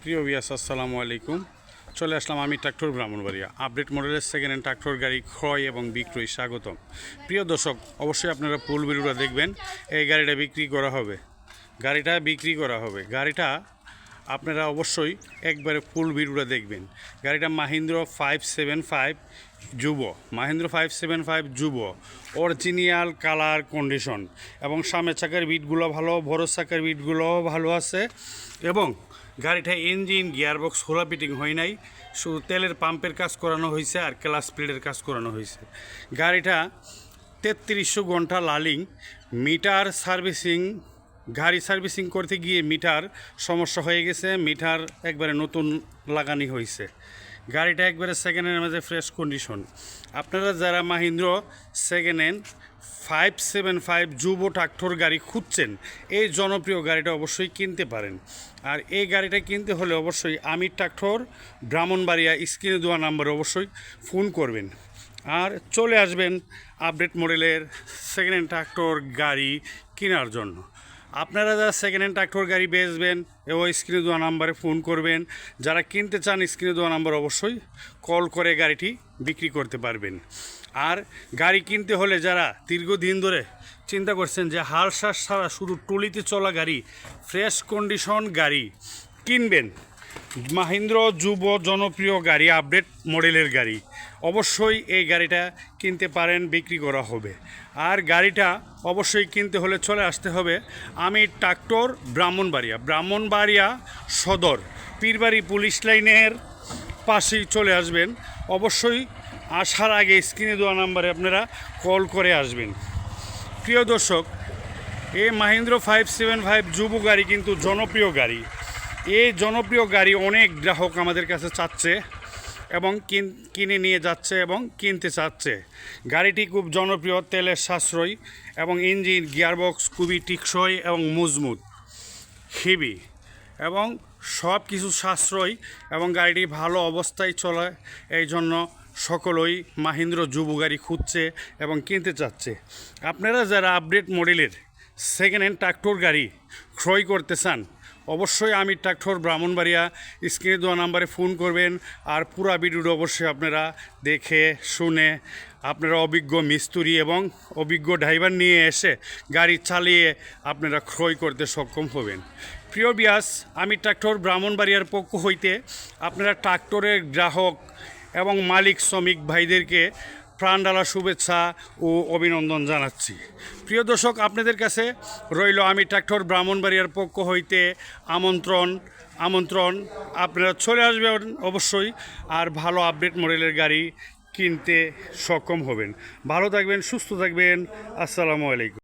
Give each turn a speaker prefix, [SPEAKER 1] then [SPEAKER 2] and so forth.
[SPEAKER 1] প্রিয় ভিউয়ার্স আসসালামু আলাইকুম। চলে আসলাম আমি ট্রাক্টর ব্রাহ্মণবাড়িয়া আপডেট মডেলের সেকেন্ড হ্যান্ড ট্রাক্টর গাড়ি ক্রয় এবং বিক্রয় স্বাগতম। প্রিয় দর্শক, অবশ্যই আপনারা ফুল ভিডিওটা দেখবেন। এই গাড়িটা বিক্রি করা হবে, গাড়িটা আপনারা অবশ্যই একবারে ফুল ভিডিওটা দেখবেন। গাড়িটা মাহিন্দ্র 575 যুব অরিজিনাল কালার কন্ডিশন, এবং সামনের চাকার বিটগুলো ভালো, বড় চাকার বিটগুলোও ভালো আছে, এবং গাড়িটা ইঞ্জিন গিয়ারবক্স হোলা ফিটিং হয় নাই, শুধু তেলের পাম্পের কাজ করানো হয়েছে আর ক্লাস প্লেটের কাজ করানো হয়েছে। গাড়িটা 3300 ঘন্টা লালিং, মিটার সার্ভিসিং, গাড়ি সার্ভিসিং করতে গিয়ে মিটার সমস্যা হয়ে গেছে, মিটার একবারে নতুন লাগানি হয়েছে। গাড়িটা একবারে সেকেন্ড হ্যান্ডের মাঝে ফ্রেশ কন্ডিশন। আপনারা যারা মাহিন্দ্র সেকেন্ড হ্যান্ড 575 যুব ট্রাক্টর গাড়ি খুঁজছেন, এই জনপ্রিয় গাড়িটা অবশ্যই কিনতে পারেন। আর এই গাড়িটা কিনতে হলে অবশ্যই আমির ট্রাক্টর ব্রাহ্মণবাড়িয়া স্ক্রিনে দেওয়া নাম্বারে অবশ্যই ফোন করবেন আর চলে আসবেন আপডেট মডেলের সেকেন্ড হ্যান্ড ট্রাক্টর গাড়ি কেনার জন্য। আপনারা যারা সেকেন্ড হ্যান্ড ট্রাক্টর গাড়ি বেচবেন ওই স্ক্রিনে দেওয়া নাম্বারে ফোন করবেন। যারা কিনতে চান স্ক্রিনে দেওয়া নাম্বার অবশ্যই কল করে গাড়িটি বিক্রি করতে পারবেন। আর গাড়ি কিনতে হলে যারা দীর্ঘদিন ধরে চিন্তা করছেন যে হাল শ্বাস ছাড়া শুধু ট্রলিতে চলা গাড়ি, ফ্রেশ কন্ডিশন গাড়ি কিনবেন, মাহিন্দ্র যুব জনপ্রিয় গাড়ি আপডেট মডেলের গাড়ি, অবশ্যই এই গাড়িটা কিনতে পারেন, বিক্রি করা হবে। আর গাড়িটা অবশ্যই কিনতে হলে চলে আসতে হবে আমি ট্রাক্টর ব্রাহ্মণবাড়িয়া সদর পীরবাড়ি পুলিশ লাইনের পাশেই চলে আসবেন। অবশ্যই আসার আগে স্ক্রিনে দেওয়া নাম্বারে আপনারা কল করে আসবেন। প্রিয় দর্শক, এই মাহিন্দ্র 575 যুব গাড়ি কিন্তু জনপ্রিয় গাড়ি। এই জনপ্রিয় গাড়ি অনেক গ্রাহক আমাদের কাছে চাচ্ছে এবং কিনে নিয়ে যাচ্ছে এবং কিনতে চাচ্ছে। গাড়িটি খুব জনপ্রিয়, তেলের সাশ্রয় এবং ইঞ্জিন গিয়ারবক্স খুবই টিকসই এবং মজবুত, হেভি এবং সব কিছু সাশ্রয়, এবং গাড়িটি ভালো অবস্থায় চলে। এই জন্য সকলেই মাহিন্দ্র যুব গাড়ি খুঁজছে এবং কিনতে চাচ্ছে। আপনারা যারা আপডেট মডেলের সেকেন্ড হ্যান্ড ট্রাক্টর গাড়ি ক্রয় করতে চান, অবশ্যই আমি ট্রাক্টর ব্রাহ্মণবাড়িয়া স্ক্রিনে দেওয়া নাম্বারে ফোন করবেন। আর পুরা ভিডিওটা অবশ্যই আপনারা দেখে শুনে আপনারা অভিজ্ঞ মিস্ত্রি এবং অভিজ্ঞ ড্রাইভার নিয়ে এসে গাড়ি চালিয়ে আপনারা ক্রয় করতে সক্ষম হবেন। প্রিয় বিয়াস, আমি ট্রাক্টর ব্রাহ্মণবাড়িয়ার পক্ষ হইতে আপনারা ট্রাক্টরের গ্রাহক এবং মালিক শ্রমিক ভাইদেরকে প্রাণঢালা শুভেচ্ছা ও অভিনন্দন জানাচ্ছি। প্রিয় দর্শক, আপনাদের কাছে রইল আমি ট্রাক্টর ব্রাহ্মণবাড়িয়ার পক্ষ হইতে আমন্ত্রণ। আপনারা চলে আসবেন অবশ্যই, আর ভালো আপডেট মডেলের গাড়ি কিনতে সক্ষম হবেন। ভালো থাকবেন, সুস্থ থাকবেন। আসসালামু আলাইকুম।